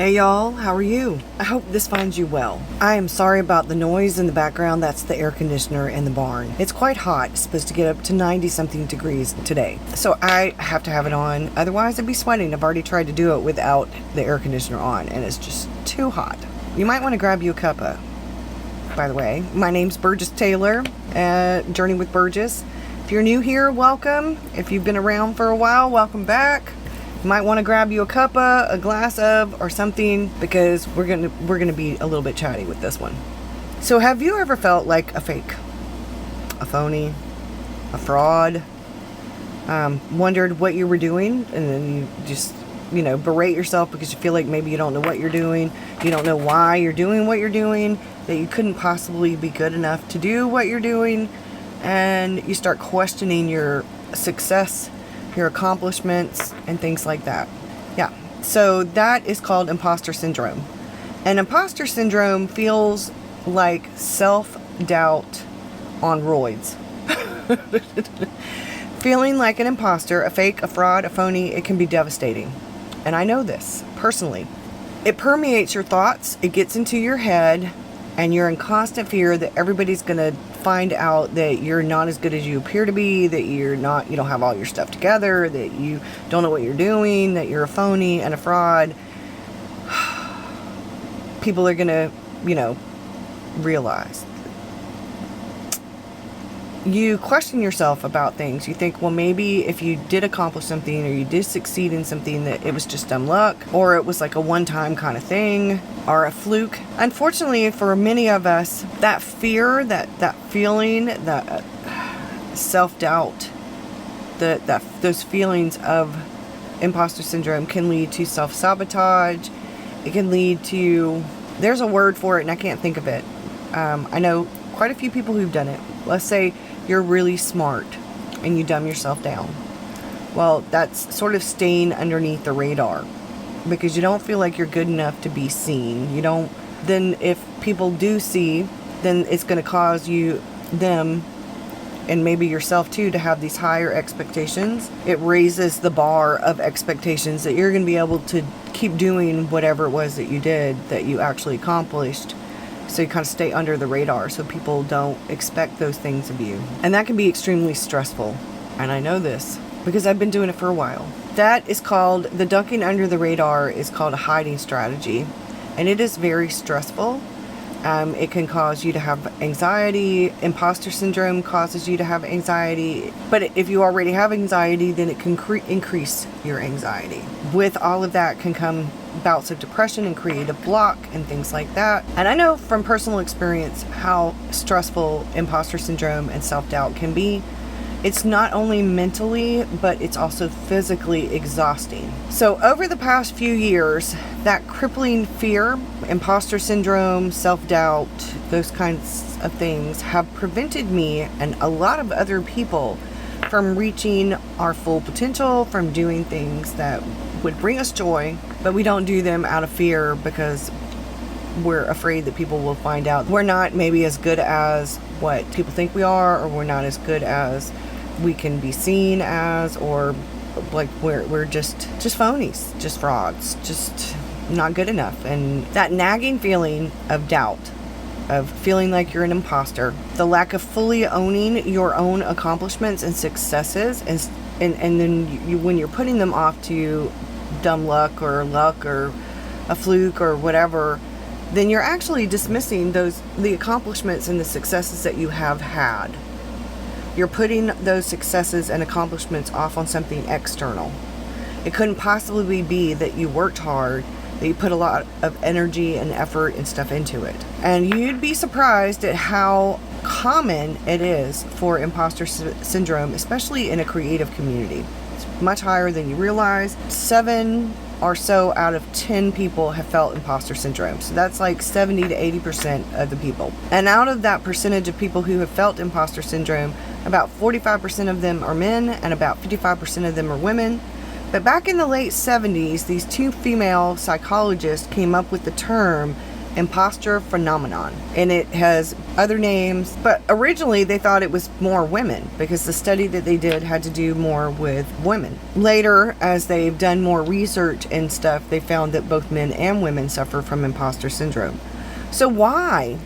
Hey y'all, how are you? I hope this finds you well. I am sorry about the noise in the background. That's the air conditioner in the barn. It's quite hot. It's supposed to get up to 90 something degrees today. So I have to have it on. Otherwise I'd be sweating. I've already tried to do it without the air conditioner on and it's just too hot. You might want to grab you a cuppa. By the way, my name's Burgess Taylor, Journey with Burgess. If you're new here, welcome. If you've been around for a while, welcome back. You might want to grab you a cuppa, a glass of, or something, because we're gonna be a little bit chatty with this one. So have you ever felt like a fake, a phony, a fraud? Wondered what you were doing, and then you just, berate yourself because you feel like maybe you don't know what you're doing, you don't know why you're doing what you're doing, that you couldn't possibly be good enough to do what you're doing, and you start questioning your success, your accomplishments, and things like that. Yeah, so that is called imposter syndrome. And imposter syndrome feels like self-doubt on roids. Feeling like an imposter, a fake, a fraud, a phony, it can be devastating. And I know this personally. It permeates your thoughts, it gets into your head, and you're in constant fear that everybody's gonna find out that you're not as good as you appear to be, that you don't have all your stuff together, that you don't know what you're doing, that you're a phony and a fraud. People are gonna, realize. You question yourself about things. You think, well, maybe if you did accomplish something or you did succeed in something, that it was just dumb luck, or it was like a one-time kind of thing, or a fluke. Unfortunately, for many of us, that fear, that feeling, that self-doubt, those feelings of imposter syndrome can lead to self-sabotage. It can lead to, there's a word for it and I can't think of it. I know quite a few people who've done it. Let's say you're really smart and you dumb yourself down. Well, that's sort of staying underneath the radar because you don't feel like you're good enough to be seen. Then if people do see, then it's going to cause them, and maybe yourself too, to have these higher expectations. It raises the bar of expectations that you're going to be able to keep doing whatever it was that you did, that you actually accomplished. So you kind of stay under the radar so people don't expect those things of you. And that can be extremely stressful. And I know this because I've been doing it for a while. That is called, the ducking under the radar is called a hiding strategy. And it is very stressful. It can cause you to have anxiety. Imposter syndrome causes you to have anxiety. But if you already have anxiety, then it can increase your anxiety. With all of that can come bouts of depression and creative block and things like that. And I know from personal experience how stressful imposter syndrome and self-doubt can be. It's not only mentally, but it's also physically exhausting. So over the past few years, that crippling fear, imposter syndrome, self-doubt, those kinds of things have prevented me and a lot of other people from reaching our full potential, from doing things that would bring us joy, but we don't do them out of fear because we're afraid that people will find out we're not maybe as good as what people think we are, or we're not as good as we can be seen as, or like we're just phonies, just frauds, just not good enough. And that nagging feeling of doubt, of feeling like you're an imposter, the lack of fully owning your own accomplishments and successes, and then when you're putting them off to dumb luck or a fluke or whatever, then you're actually dismissing the accomplishments and the successes that you have had. You're putting those successes and accomplishments off on something external. It couldn't possibly be that you worked hard, that you put a lot of energy and effort and stuff into it. And you'd be surprised at how common it is for imposter syndrome, especially in a creative community. It's much higher than you realize. 7 or so out of 10 people have felt imposter syndrome. So that's like 70 to 80% of the people. And out of that percentage of people who have felt imposter syndrome, about 45% of them are men and about 55% of them are women. But back in the late 70s, these two female psychologists came up with the term imposter phenomenon, and it has other names, but originally they thought it was more women because the study that they did had to do more with women. Later, as they've done more research and stuff, they found that both men and women suffer from imposter syndrome. So why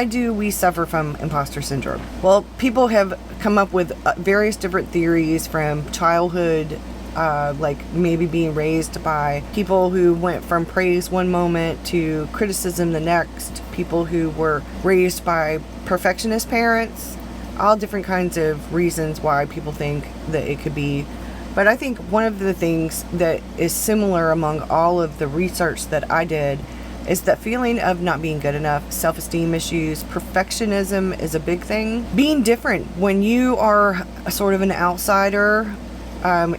do we suffer from imposter syndrome? Well, people have come up with various different theories, from childhood, like maybe being raised by people who went from praise one moment to criticism the next, people who were raised by perfectionist parents, all different kinds of reasons why people think that it could be. But I think one of the things that is similar among all of the research that I did is that feeling of not being good enough, self-esteem issues, perfectionism is a big thing. Being different. When you are a sort of an outsider,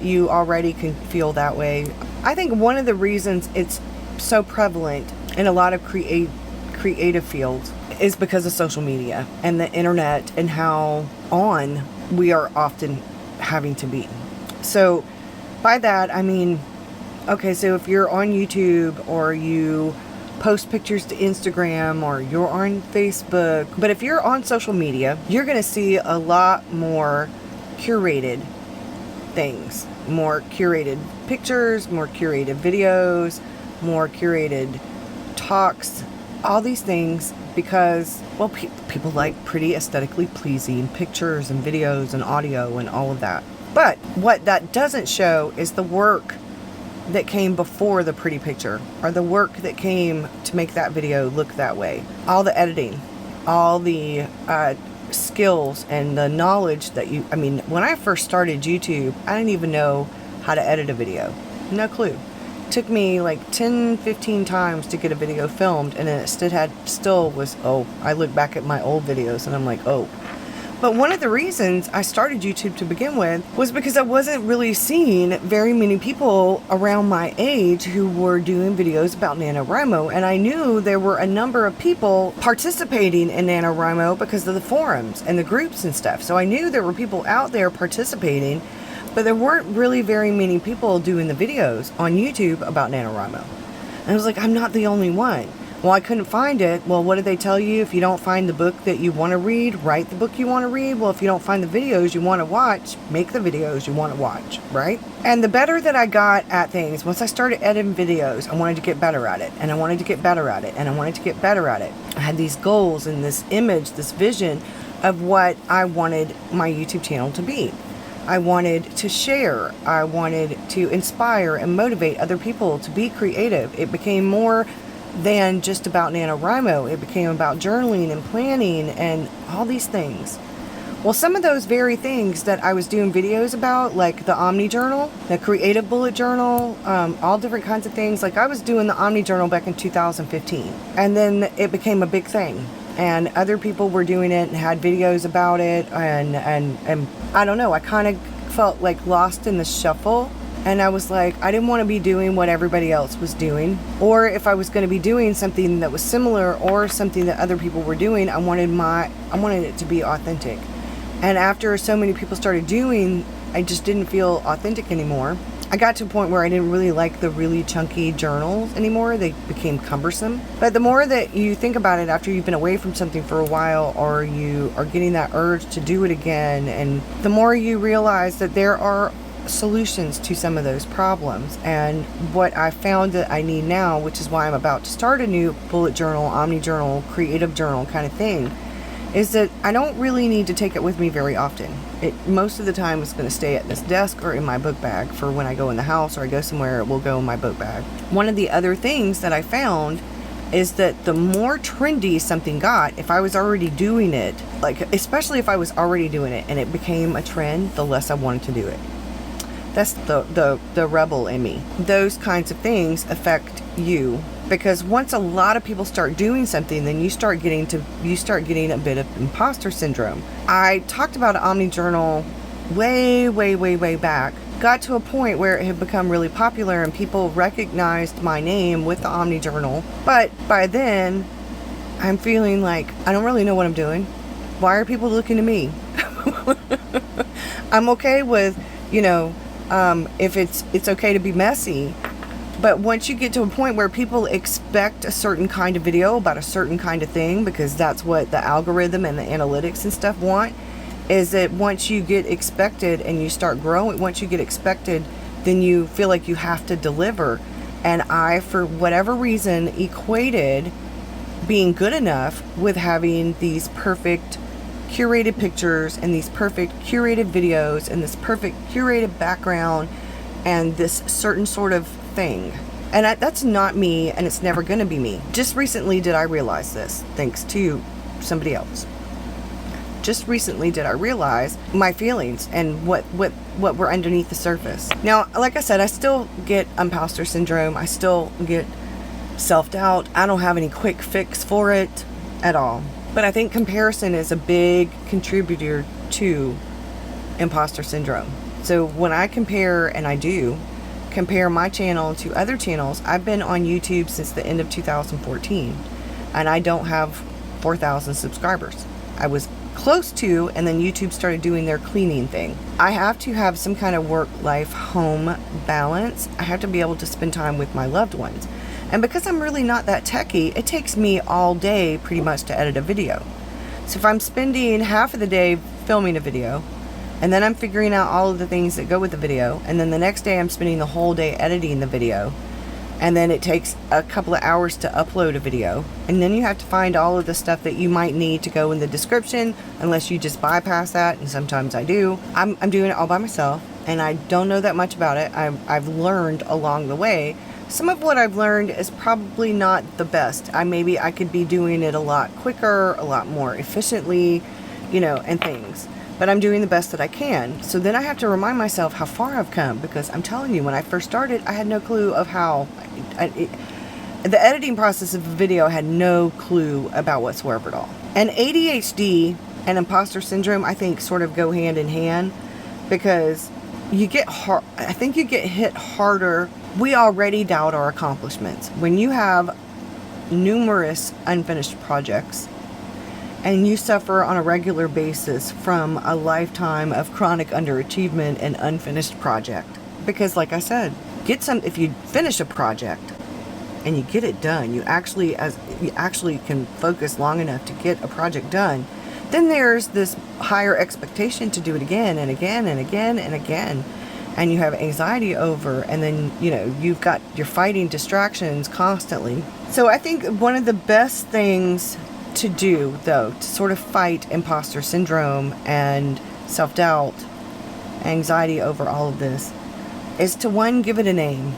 you already can feel that way. I think one of the reasons it's so prevalent in a lot of creative fields is because of social media and the internet and how on we are often having to be. So by that, I mean, okay, so if you're on YouTube or you post pictures to Instagram or you're on Facebook, but if you're on social media, you're going to see a lot more curated things, more curated pictures, more curated videos, more curated talks, all these things, because, well, people like pretty aesthetically pleasing pictures and videos and audio and all of that. But what that doesn't show is the work that came before the pretty picture, or the work that came to make that video look that way. All the editing, all the skills and the knowledge that I mean, when I first started YouTube, I didn't even know how to edit a video. No clue. It took me like 10, 15 times to get a video filmed, and then I look back at my old videos and I'm like, oh. But one of the reasons I started YouTube to begin with was because I wasn't really seeing very many people around my age who were doing videos about NaNoWriMo, and I knew there were a number of people participating in NaNoWriMo because of the forums and the groups and stuff. So I knew there were people out there participating, but there weren't really very many people doing the videos on YouTube about NaNoWriMo. And I was like, I'm not the only one. Well, I couldn't find it. Well, what did they tell you? If you don't find the book that you want to read, write the book you want to read. Well, if you don't find the videos you want to watch, make the videos you want to watch, right? And the better that I got at things, once I started editing videos, I wanted to get better at it, and I wanted to get better at it, and I wanted to get better at it. I had these goals and this image, this vision of what I wanted my YouTube channel to be. I wanted to share. I wanted to inspire and motivate other people to be creative. It became more than just about NaNoWriMo. It became about journaling and planning and all these things. Well, some of those very things that I was doing videos about, like the Omni Journal, the Creative Bullet Journal, all different kinds of things. Like I was doing the Omni Journal back in 2015, and then it became a big thing, and other people were doing it and had videos about it, and I don't know, I kind of felt like lost in the shuffle. And I was like, I didn't want to be doing what everybody else was doing. Or if I was going to be doing something that was similar or something that other people were doing, I wanted it to be authentic. And after so many people started doing, I just didn't feel authentic anymore. I got to a point where I didn't really like the really chunky journals anymore. They became cumbersome. But the more that you think about it after you've been away from something for a while, or you are getting that urge to do it again, and the more you realize that there are solutions to some of those problems. And what I found that I need now, which is why I'm about to start a new bullet journal, Omni Journal, creative journal kind of thing, is that I don't really need to take it with me very often. Most of the time it's going to stay at this desk or in my book bag for when I go in the house or I go somewhere, it will go in my book bag. One of the other things that I found is that the more trendy something got, if I was already doing it, like especially if I was already doing it and it became a trend, the less I wanted to do it. That's the rebel in me. Those kinds of things affect you, because once a lot of people start doing something, then you start getting a bit of imposter syndrome. I talked about an Omni Journal way back. Got to a point where it had become really popular and people recognized my name with the Omni Journal. But by then, I'm feeling like I don't really know what I'm doing. Why are people looking to me? I'm okay with, if it's okay to be messy, But once you get to a point where people expect a certain kind of video about a certain kind of thing, because that's what the algorithm and the analytics and stuff want, is that once you get expected and you start growing, once you get expected, then you feel like you have to deliver. And I, for whatever reason, equated being good enough with having these perfect curated pictures and these perfect curated videos and this perfect curated background and this certain sort of thing. And that's not me, and it's never going to be me. Just recently did I realize this, thanks to somebody else. Just recently did I realize my feelings and what were underneath the surface. Now, like I said, I still get imposter syndrome. I still get self-doubt. I don't have any quick fix for it at all. But I think comparison is a big contributor to imposter syndrome. So when I compare, and I do compare my channel to other channels, I've been on YouTube since the end of 2014, and I don't have 4,000 subscribers. I was close to, and then YouTube started doing their cleaning thing. I have to have some kind of work-life home balance. I have to be able to spend time with my loved ones. And because I'm really not that techie, it takes me all day pretty much to edit a video. So if I'm spending half of the day filming a video, and then I'm figuring out all of the things that go with the video, and then the next day I'm spending the whole day editing the video, and then it takes a couple of hours to upload a video, and then you have to find all of the stuff that you might need to go in the description, unless you just bypass that, and sometimes I do. I'm doing it all by myself, and I don't know that much about it. I've learned along the way. Some of what I've learned is probably not the best. Maybe I could be doing it a lot quicker, a lot more efficiently, and things. But I'm doing the best that I can. So then I have to remind myself how far I've come, because I'm telling you, when I first started, I had no clue of how. The editing process of a video, I had no clue about whatsoever at all. And ADHD and imposter syndrome, I think, sort of go hand in hand, because I think you get hit harder. We already doubt our accomplishments. When you have numerous unfinished projects and you suffer on a regular basis from a lifetime of chronic underachievement and unfinished project. Because like I said, if you finish a project and you get it done, you actually can focus long enough to get a project done, then there's this higher expectation to do it again and again and again and again. And you have anxiety over, and then, you're fighting distractions constantly. So I think one of the best things to do, though, to sort of fight imposter syndrome and self-doubt, anxiety over all of this, is to, one, give it a name.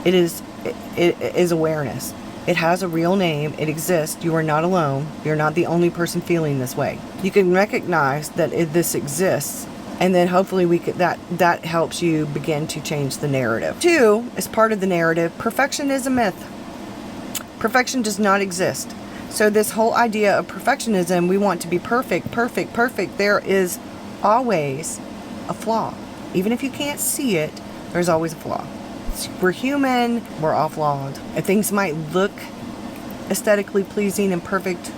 It is awareness. It has a real name. It exists. You are not alone. You're not the only person feeling this way. You can recognize that this exists. And then hopefully that helps you begin to change the narrative. 2, as part of the narrative, perfection is a myth. Perfection does not exist. So this whole idea of perfectionism, we want to be perfect, there is always a flaw. Even if you can't see it, there's always a flaw. We're human, we're all flawed. And things might look aesthetically pleasing and perfect,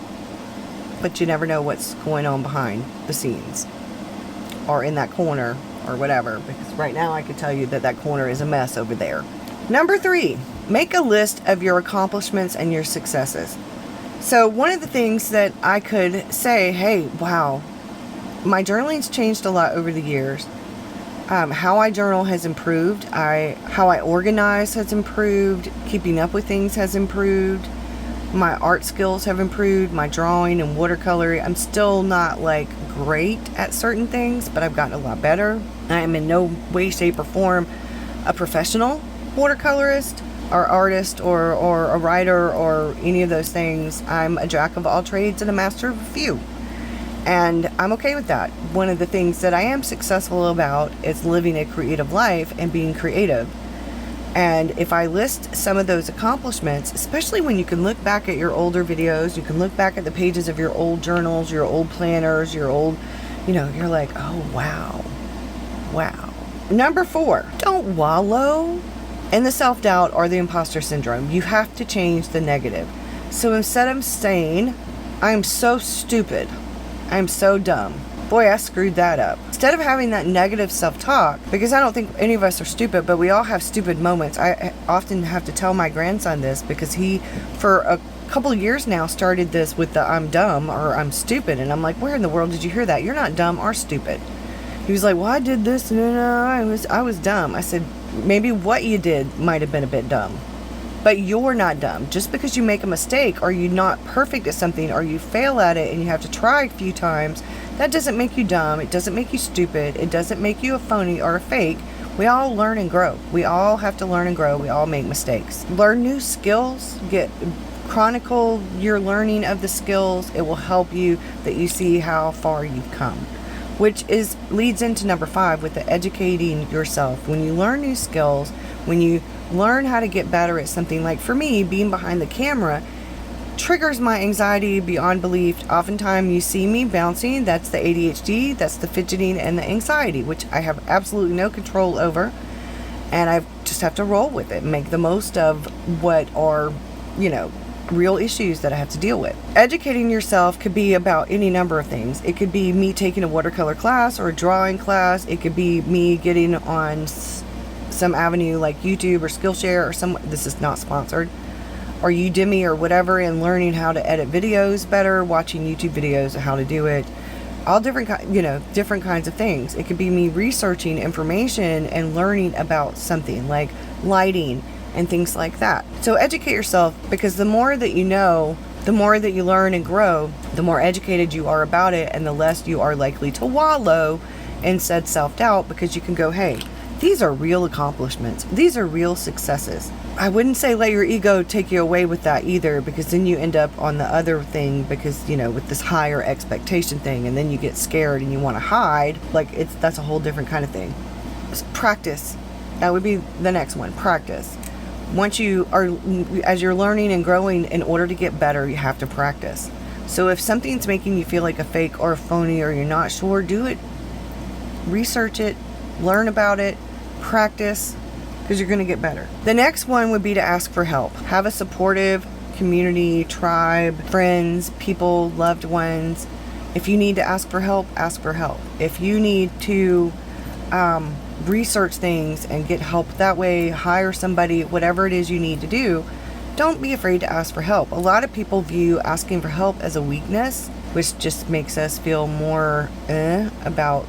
but you never know what's going on behind the scenes, or in that corner, or whatever, because right now I can tell you that corner is a mess over there. Number 3, make a list of your accomplishments and your successes. So one of the things that I could say, hey, wow, my journaling's changed a lot over the years. How I journal has improved. How I organize has improved. Keeping up with things has improved. My art skills have improved. My drawing and watercoloring. I'm still not great at certain things, but I've gotten a lot better. I am in no way, shape, or form a professional watercolorist or artist or a writer or any of those things. I'm a jack of all trades and a master of a few. And I'm okay with that. One of the things that I am successful about is living a creative life and being creative. And if I list some of those accomplishments, especially when you can look back at your older videos, you can look back at the pages of your old journals, your old planners, your old, you're like, oh, wow. Number 4, don't wallow in the self-doubt or the imposter syndrome. You have to change the negative. So instead of saying, I'm so stupid, I'm so dumb, boy, I screwed that up. Instead of having that negative self-talk, because I don't think any of us are stupid, but we all have stupid moments. I often have to tell my grandson this because he, for a couple of years now, started this with the I'm dumb or I'm stupid. And I'm like, where in the world did you hear that? You're not dumb or stupid. He was like, well, I did this. No, I was dumb. I said, maybe what you did might have been a bit dumb. But you're not dumb. Just because you make a mistake or you're not perfect at something or you fail at it and you have to try a few times, that doesn't make you dumb. It doesn't make you stupid. It doesn't make you a phony or a fake. We all learn and grow. We all have to learn and grow. We all make mistakes. Learn new skills. Chronicle your learning of the skills. It will help you that you see how far you've come. Which leads into number 5 with the educating yourself. When you learn new skills, when you learn how to get better at something, like for me, being behind the camera triggers my anxiety beyond belief. Oftentimes you see me bouncing, that's the ADHD, that's the fidgeting and the anxiety, which I have absolutely no control over, and I just have to roll with it, make the most of what are, real issues that I have to deal with. Educating yourself could be about any number of things. It could be me taking a watercolor class or a drawing class. It could be me getting on some avenue like YouTube or Skillshare or this is not sponsored, or Udemy or whatever, and learning how to edit videos better, watching YouTube videos of how to do it, all different kinds of things. It could be me researching information and learning about something like lighting and things like that. So educate yourself, because the more that you know, the more that you learn and grow, the more educated you are about it, and the less you are likely to wallow in said self-doubt, because you can go, hey, these are real accomplishments. These are real successes. I wouldn't say let your ego take you away with that either, because then you end up on the other thing, because, with this higher expectation thing, and then you get scared and you want to hide. That's a whole different kind of thing. Practice. That would be the next one. Practice. As you're learning and growing, in order to get better, you have to practice. So if something's making you feel like a fake or a phony, or you're not sure, do it. Research it. Learn about it. Practice, because you're going to get better. The next one would be to ask for help. Have a supportive community, tribe, friends, people, loved ones. If you need to ask for help, ask for help. If you need to research things and get help that way, hire somebody, whatever it is you need to do, don't be afraid to ask for help. A lot of people view asking for help as a weakness, which just makes us feel more about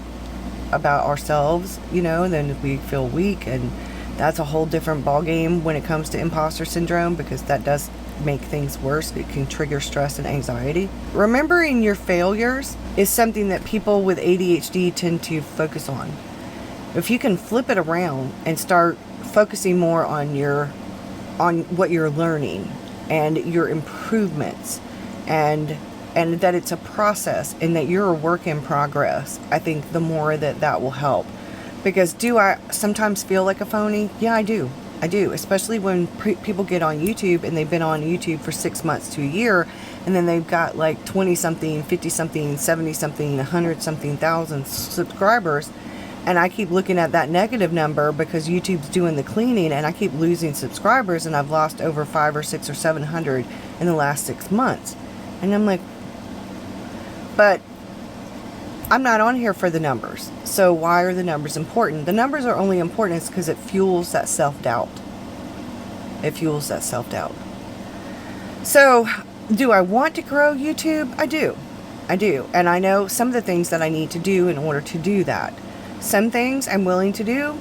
ourselves, then we feel weak, and that's a whole different ballgame when it comes to imposter syndrome, because that does make things worse. It can trigger stress and anxiety. Remembering your failures is something that people with ADHD tend to focus on. If you can flip it around and start focusing more on what you're learning and your improvements, and that it's a process and that you're a work in progress, I think the more that will help. Because do I sometimes feel like a phony? Yeah, I do. Especially when people get on YouTube and they've been on YouTube for 6 months to a year, and then they've got like 20 something, 50 something, 70 something, 100 something thousand subscribers. And I keep looking at that negative number because YouTube's doing the cleaning, and I keep losing subscribers, and I've lost over 500 or 600 or 700 in the last 6 months. And I'm like, but I'm not on here for the numbers. So why are the numbers important? The numbers are only important because it fuels that self-doubt. So do I want to grow YouTube? I do. And I know some of the things that I need to do in order to do that. Some things I'm willing to do.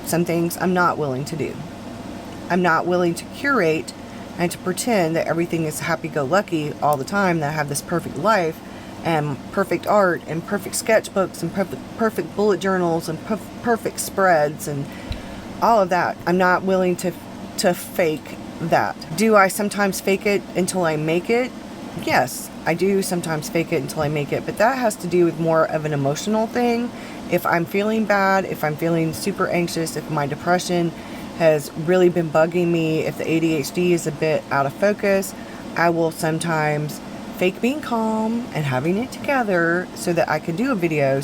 Some things I'm not willing to do. I'm not willing to curate and to pretend that everything is happy-go-lucky all the time, that I have this perfect life and perfect art and perfect sketchbooks and perfect bullet journals and perfect spreads and all of that. I'm not willing to fake that. Do I sometimes fake it until I make it? Yes, I do sometimes fake it until I make it, but that has to do with more of an emotional thing. If I'm feeling bad, if I'm feeling super anxious, if my depression has really been bugging me, if the ADHD is a bit out of focus, I will sometimes fake being calm and having it together so that I can do a video.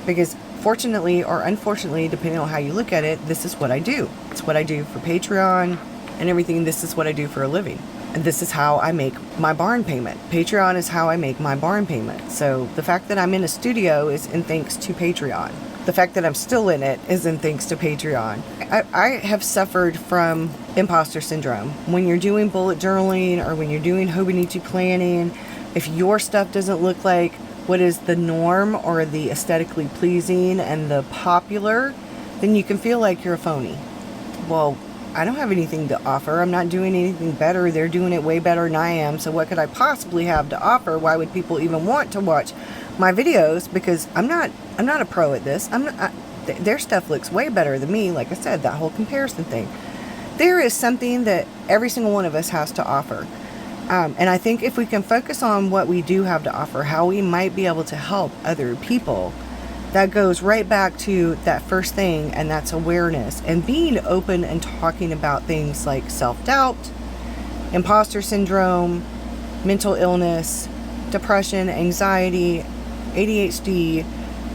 Because fortunately or unfortunately, depending on how you look at it, this is what I do. It's what I do for Patreon and everything. This is what I do for a living. And this is how I make my barn payment. Patreon is how I make my barn payment. So the fact that I'm in a studio is in thanks to Patreon. The fact that I'm still in it is in thanks to Patreon. I have suffered from imposter syndrome. When you're doing bullet journaling or when you're doing Hobonichi planning, if your stuff doesn't look like what is the norm or the aesthetically pleasing and the popular, then you can feel like you're a phony. Well, I don't have anything to offer. I'm not doing anything better. They're doing it way better than I am. So what could I possibly have to offer? Why would people even want to watch my videos? Because I'm not a pro at this. Their stuff looks way better than me. Like I said, that whole comparison thing. There is something that every single one of us has to offer. And I think if we can focus on what we do have to offer, how we might be able to help other people, that goes right back to that first thing, and that's awareness and being open and talking about things like self-doubt, imposter syndrome, mental illness, depression, anxiety, ADHD.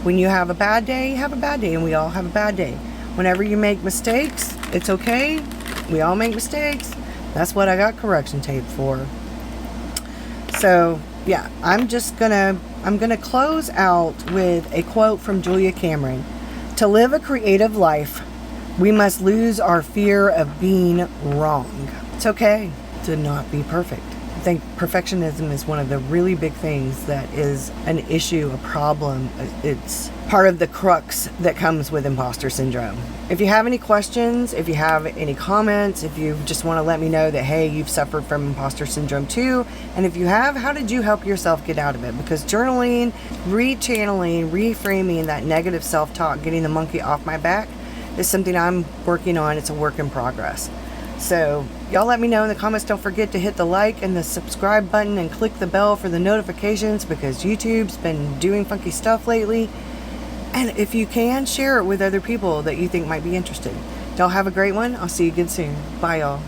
When you have a bad day, you have a bad day, and we all have a bad day. Whenever you make mistakes, it's okay. We all make mistakes. That's what I got correction tape for. So yeah, I'm gonna close out with a quote from Julia Cameron. To live a creative life, we must lose our fear of being wrong. It's okay to not be perfect. I think perfectionism is one of the really big things that is an issue, a problem. It's part of the crux that comes with imposter syndrome. If you have any questions, if you have any comments, if you just want to let me know that, hey, you've suffered from imposter syndrome too, and if you have, how did you help yourself get out of it? Because journaling, rechanneling, reframing that negative self-talk, getting the monkey off my back, is something I'm working on. It's a work in progress. So y'all let me know in the comments. Don't forget to hit the like and the subscribe button and click the bell for the notifications, because YouTube's been doing funky stuff lately. And if you can, share it with other people that you think might be interested. Y'all have a great one. I'll see you again soon. Bye, y'all.